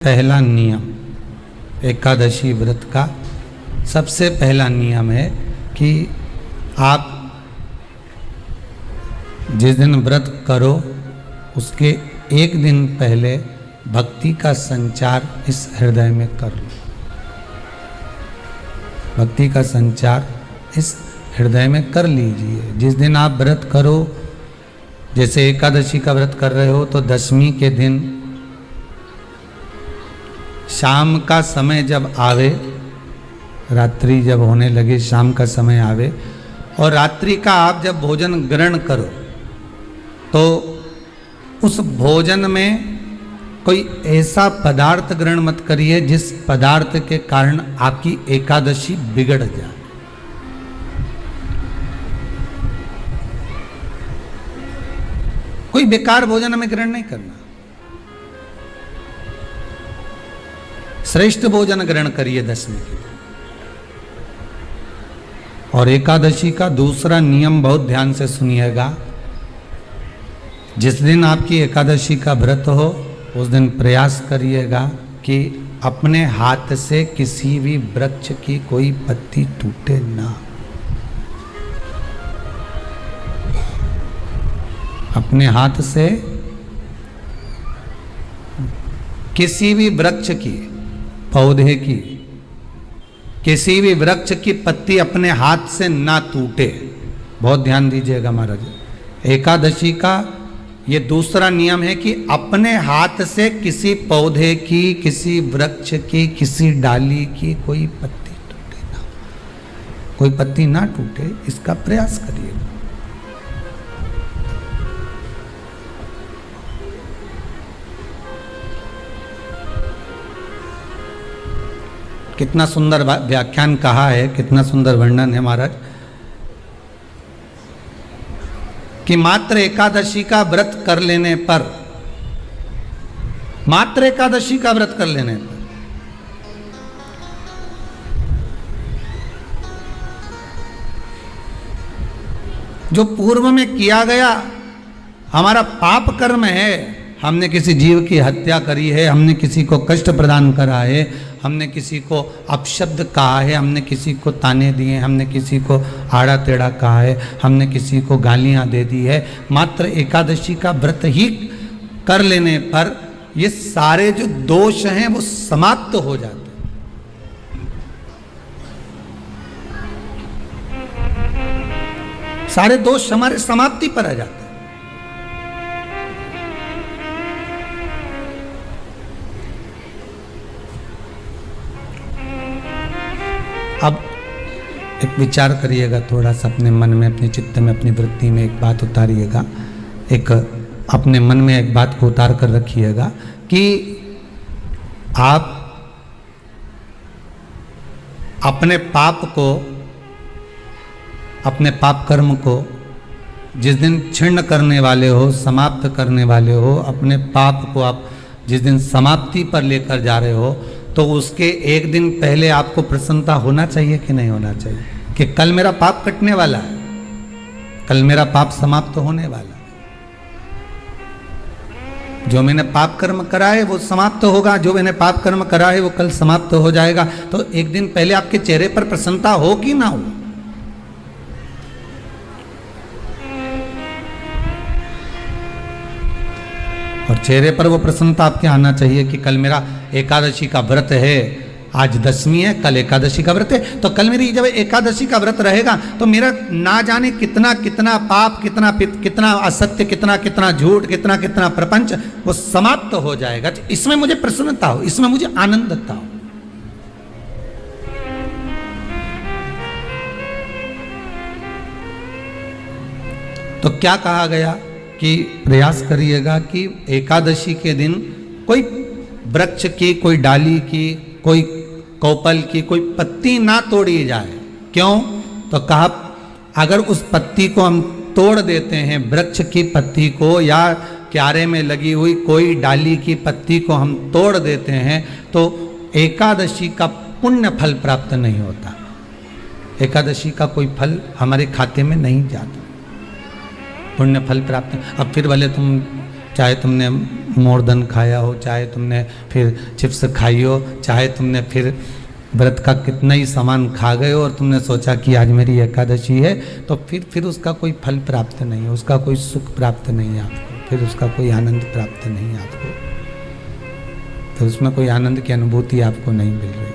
पहला नियम एकादशी व्रत का सबसे पहला नियम है कि आप जिस दिन व्रत करो उसके एक दिन पहले भक्ति का संचार इस हृदय में कर लो। भक्ति का संचार इस हृदय में कर लीजिए। जिस दिन आप व्रत करो, जैसे एकादशी का व्रत कर रहे हो तो दशमी के दिन शाम का समय जब आवे, रात्रि जब होने लगे, शाम का समय आवे और रात्रि का आप जब भोजन ग्रहण करो तो उस भोजन में कोई ऐसा पदार्थ ग्रहण मत करिए जिस पदार्थ के कारण आपकी एकादशी बिगड़ जाए। कोई बेकार भोजन हमें ग्रहण नहीं करना, श्रेष्ठ भोजन ग्रहण करिए दशमी के दिन। और एकादशी का दूसरा नियम बहुत ध्यान से सुनिएगा। जिस दिन आपकी एकादशी का व्रत हो उस दिन प्रयास करिएगा कि अपने हाथ से किसी भी वृक्ष की कोई पत्ती टूटे ना। अपने हाथ से किसी भी वृक्ष की, पौधे की, किसी भी वृक्ष की पत्ती अपने हाथ से ना टूटे। बहुत ध्यान दीजिएगा महाराज। एकादशी का ये दूसरा नियम है कि अपने हाथ से किसी पौधे की, किसी वृक्ष की, किसी डाली की कोई पत्ती टूटे ना, कोई पत्ती ना टूटे, इसका प्रयास करिएगा। कितना सुंदर व्याख्यान कहा है, कितना सुंदर वर्णन है महाराज कि मात्र एकादशी का व्रत कर लेने पर, मात्र एकादशी का व्रत कर लेने पर जो पूर्व में किया गया हमारा पाप कर्म है, हमने किसी जीव की हत्या करी है, हमने किसी को कष्ट प्रदान करा है, हमने किसी को अपशब्द कहा है, हमने किसी को ताने दिए, हमने किसी को आड़ा टेढ़ा कहा है, हमने किसी को गालियां दे दी है, मात्र एकादशी का व्रत ही कर लेने पर ये सारे जो दोष हैं वो समाप्त हो जाते हैं। सारे दोष हमारे समाप्ति पर आ जाते हैं। अब एक विचार करिएगा थोड़ा सा अपने मन में, अपने चित्त में, अपनी वृत्ति में एक बात उतारिएगा। एक अपने मन में एक बात को उतार कर रखिएगा कि आप अपने पाप को, अपने पाप कर्म को जिस दिन क्षीण करने वाले हो, समाप्त करने वाले हो, अपने पाप को आप जिस दिन समाप्ति पर लेकर जा रहे हो तो उसके एक दिन पहले आपको प्रसन्नता होना चाहिए कि नहीं होना चाहिए कि कल मेरा पाप कटने वाला है, कल मेरा पाप समाप्त होने वाला है। जो मैंने पाप कर्म करा है वो समाप्त होगा, जो मैंने पाप कर्म करा है वो कल समाप्त हो जाएगा। तो एक दिन पहले आपके चेहरे पर प्रसन्नता हो कि ना हो। और चेहरे पर वो प्रसन्नता आपके आना चाहिए कि कल मेरा एकादशी का व्रत है, आज दशमी है, कल एकादशी का व्रत है, तो कल मेरी जब एकादशी का व्रत रहेगा तो मेरा ना जाने कितना कितना पाप, कितना कितना असत्य, कितना कितना झूठ, कितना कितना प्रपंच वो समाप्त हो जाएगा। इसमें मुझे प्रसन्नता हो, इसमें मुझे आनंदता हो। तो क्या कहा गया कि प्रयास करिएगा कि एकादशी के दिन कोई वृक्ष की, कोई डाली की, कोई कोपल की कोई पत्ती ना तोड़ी जाए। क्यों? तो कहा अगर उस पत्ती को हम तोड़ देते हैं, वृक्ष की पत्ती को या क्यारे में लगी हुई कोई डाली की पत्ती को हम तोड़ देते हैं तो एकादशी का पुण्य फल प्राप्त नहीं होता, एकादशी का कोई फल हमारे खाते में नहीं जाता, पुण्य फल प्राप्त। अब फिर भले तुम चाहे तुमने मोरधन खाया हो, चाहे तुमने फिर चिप्स खाई हो, चाहे तुमने फिर व्रत का कितना ही सामान खा गए हो और तुमने सोचा कि आज मेरी एकादशी है, तो फिर उसका कोई फल प्राप्त नहीं है, उसका कोई सुख प्राप्त नहीं है आपको, फिर उसका कोई आनंद प्राप्त नहीं है आपको, फिर उसमें कोई आनंद की अनुभूति आपको नहीं मिल रही।